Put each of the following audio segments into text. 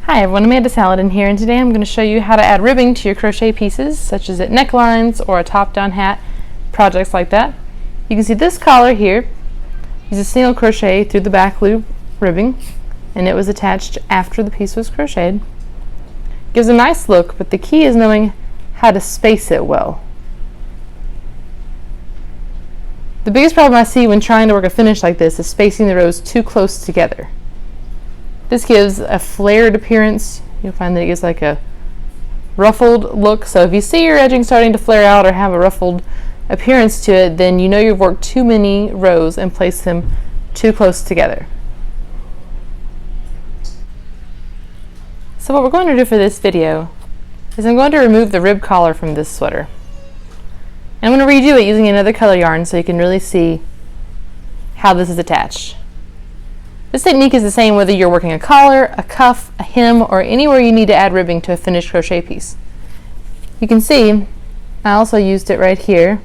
Hi everyone, Amanda Saladin here, and today I'm going to show you how to add ribbing to your crochet pieces, such as at necklines or a top-down hat, projects like that. You can see this collar here is a single crochet through the back loop ribbing, and it was attached after the piece was crocheted. Gives a nice look, but the key is knowing how to space it well. The biggest problem I see when trying to work a finish like this is spacing the rows too close together. This gives a flared appearance. You'll find that it gives like a ruffled look. So if you see your edging starting to flare out or have a ruffled appearance to it, then you know you've worked too many rows and placed them too close together. So what we're going to do for this video is I'm going to remove the rib collar from this sweater. And I'm going to redo it using another color yarn so you can really see how this is attached. This technique is the same whether you're working a collar, a cuff, a hem, or anywhere you need to add ribbing to a finished crochet piece. You can see I also used it right here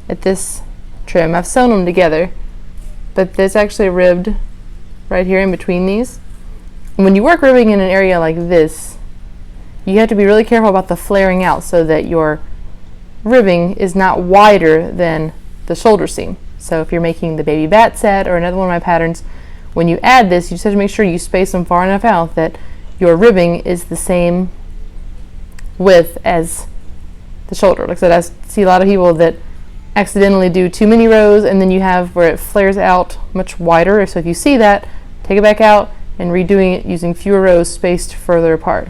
at this trim. I've sewn them together, but there's actually ribbed right here in between these. And when you work ribbing in an area like this, you have to be really careful about the flaring out so that your ribbing is not wider than the shoulder seam. So if you're making the baby bat set or another one of my patterns, when you add this, you just have to make sure you space them far enough out that your ribbing is the same width as the shoulder. Like I said, I see a lot of people that accidentally do too many rows, and then you have where it flares out much wider. So if you see that, take it back out and redoing it using fewer rows spaced further apart.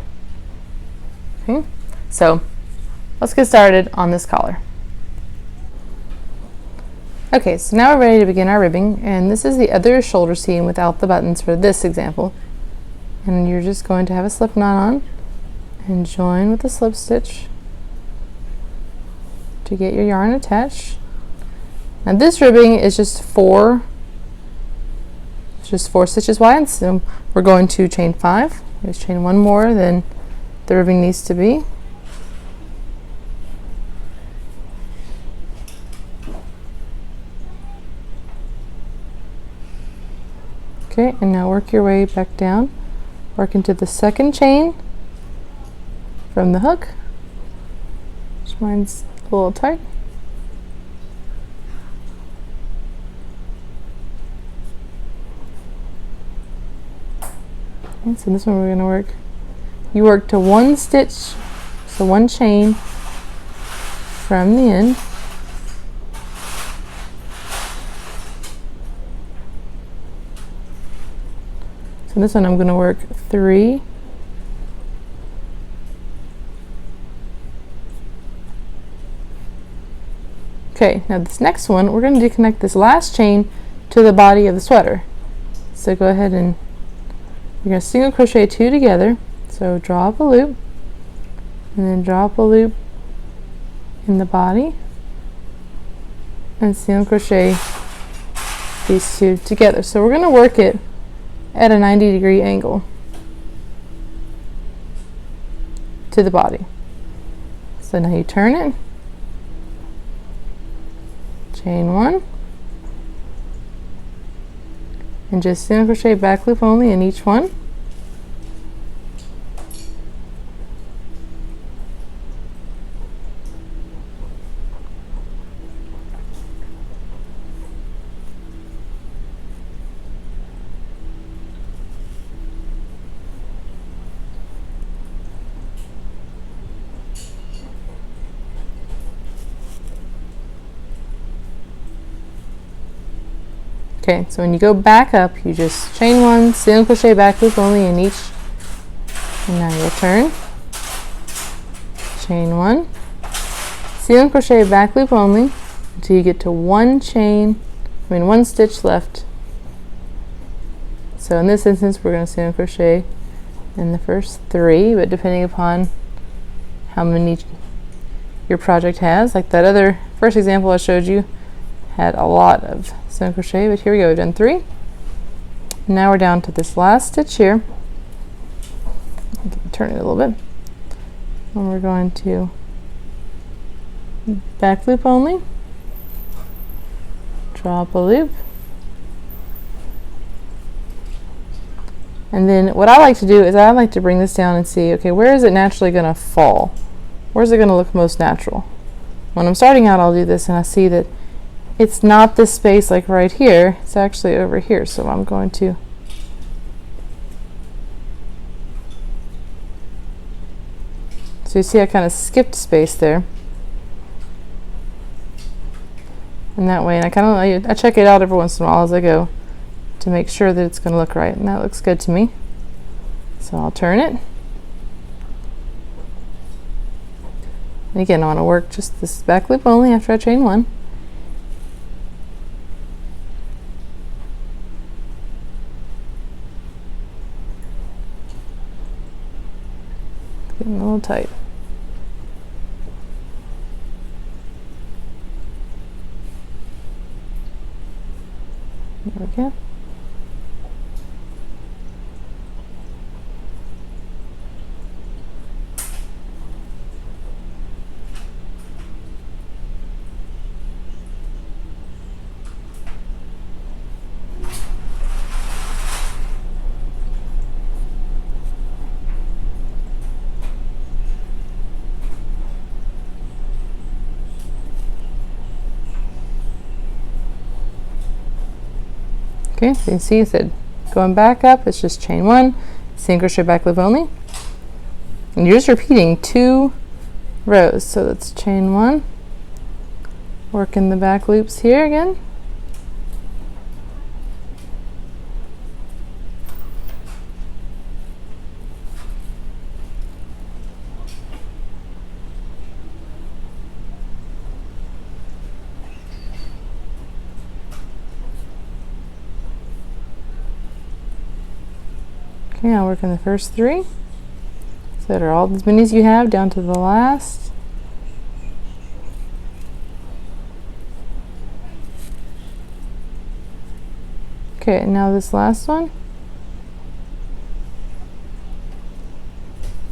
Okay, so let's get started on this collar. Okay, so now we're ready to begin our ribbing, and this is the other shoulder seam without the buttons for this example. And you're just going to have a slip knot on and join with the slip stitch to get your yarn attached. Now this ribbing is just four stitches wide, so we're going to chain 5. Just chain one more than the ribbing needs to be. Okay, and now work your way back down. Work into the second chain from the hook. Mine's a little tight. Okay, so this one we're going to work. You work to one stitch, so one chain from the end. So this one I'm going to work 3. Okay, now this next one, we're going to connect this last chain to the body of the sweater. So go ahead and you're going to single crochet 2 together. So draw up a loop, and then draw up a loop in the body, and single crochet these 2 together. So we're going to work it at a 90-degree angle to the body. So now you turn it, chain 1, and just single crochet back loop only in each one. Okay, so when you go back up, you just chain 1, single crochet back loop only in each, and now you'll turn, chain 1, single crochet back loop only until you get to one stitch left. So in this instance, we're going to single crochet in the first 3, but depending upon how many your project has, like that other first example I showed you had a lot of single crochet, but here we go, we've done 3. Now we're down to this last stitch here. Turn it a little bit, and we're going to back loop only, draw up a loop, And then what I like to do is I like to bring this down and see, okay, where is it naturally going to fall? Where's it going to look most natural? When I'm starting out, I'll do this and I see that it's not this space like right here, it's actually over here. So I'm going to so you see I kind of skipped space there. And that way, and I check it out every once in a while as I go to make sure that it's going to look right, and that looks good to me. So I'll turn it. And again, I want to work just this back loop only after I chain one. Getting a little tight. There we go. Okay, so you can see it said going back up, it's just chain one, single crochet back loop only. And you're just repeating 2 rows. So let's chain one, work in the back loops here again. Okay, I'll work in the first 3. So that are all as many as you have down to the last. Okay, and now this last one.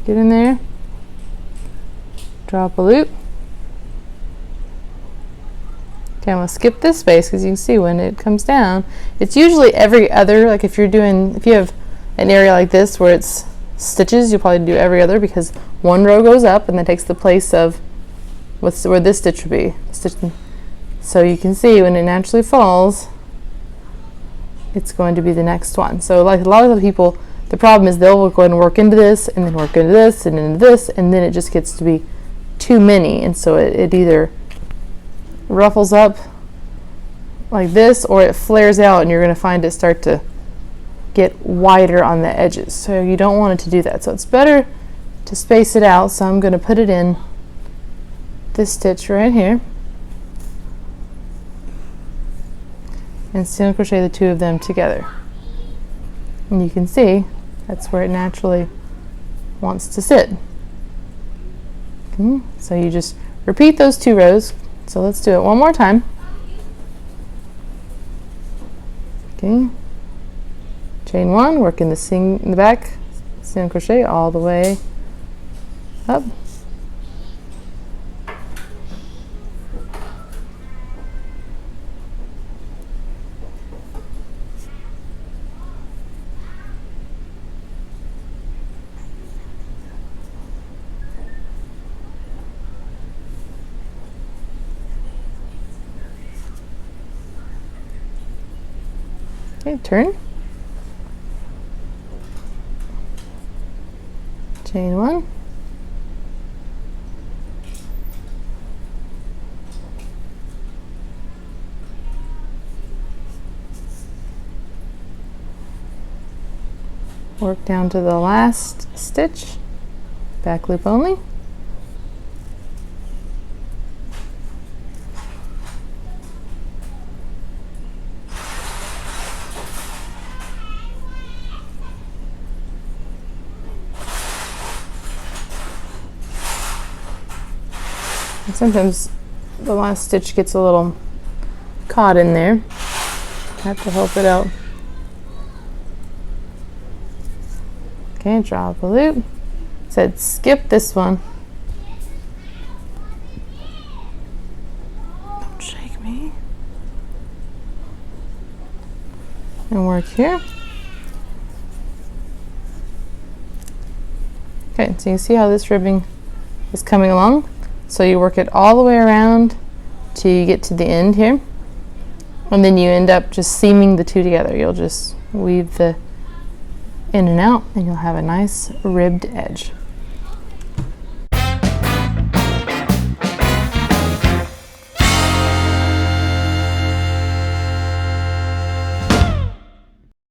Get in there, drop a loop. Okay, I'm going to skip this space because you can see when it comes down, it's usually every other, like if you have an area like this where it's stitches, you'll probably do every other because one row goes up and that takes the place of where this stitch would be. So you can see when it naturally falls, it's going to be the next one. So like a lot of the people, the problem is they'll go ahead and work into this and then work into this and into this, and then it just gets to be too many, and so it either ruffles up like this or it flares out and you're going to find it start to get wider on the edges. So you don't want it to do that. So it's better to space it out. So I'm going to put it in this stitch right here and single crochet the 2 of them together. And you can see that's where it naturally wants to sit. Okay, so you just repeat those 2 rows. So let's do it one more time. Okay. Chain one, work in the back, single crochet all the way up. Okay, turn. Chain one. Work down to the last stitch, back loop only. And sometimes the last stitch gets a little caught in there. I have to help it out. Okay, drop a loop. Said skip this one. Don't shake me. And work here. Okay, so you see how this ribbing is coming along. So you work it all the way around till you get to the end here, and then you end up just seaming the two together. You'll just weave the in and out, and you'll have a nice ribbed edge.